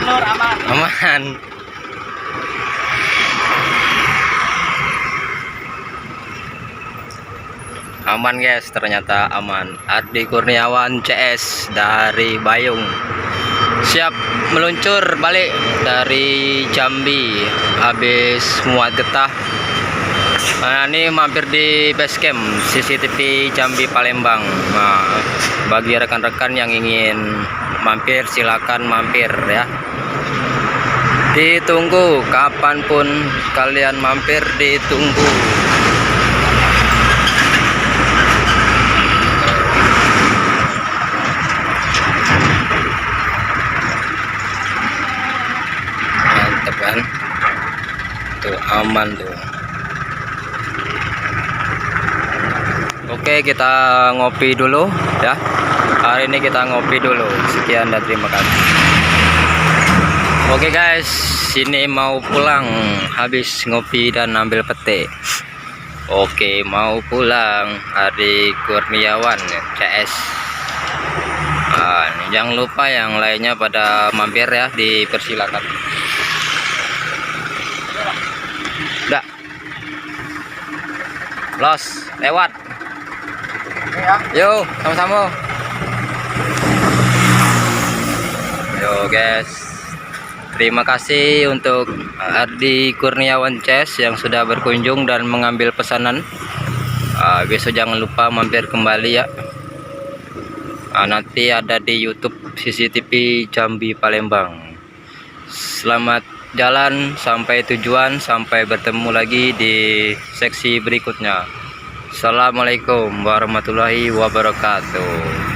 Lur, aman. Aman. Aman guys, ternyata aman. Ardi Kurniawan CS dari Bayung siap meluncur balik dari Jambi habis muat getah. Nah, ini mampir di base camp CCTV Jambi Palembang. Nah, bagi rekan-rekan yang ingin mampir silakan mampir ya. Ditunggu kapanpun kalian mampir, ditunggu. Mantap kan? Tuh aman tuh. Oke, kita ngopi dulu ya. Hari ini kita ngopi dulu. Sekian dan terima kasih. Oke guys, sini mau pulang habis ngopi dan ambil petik. Oke, mau pulang. Ardi Kurniawan CS. Jangan lupa yang lainnya pada mampir ya, dipersilakan. Udah. Los, lewat. Yo, sama-sama. Yo guys, terima kasih untuk Ardi Kurniawan CS yang sudah berkunjung dan mengambil pesanan. Besok jangan lupa mampir kembali ya. Nanti ada di YouTube CCTV Jambi Palembang. Selamat jalan sampai tujuan, sampai bertemu lagi di seksi berikutnya. Assalamualaikum warahmatullahi wabarakatuh.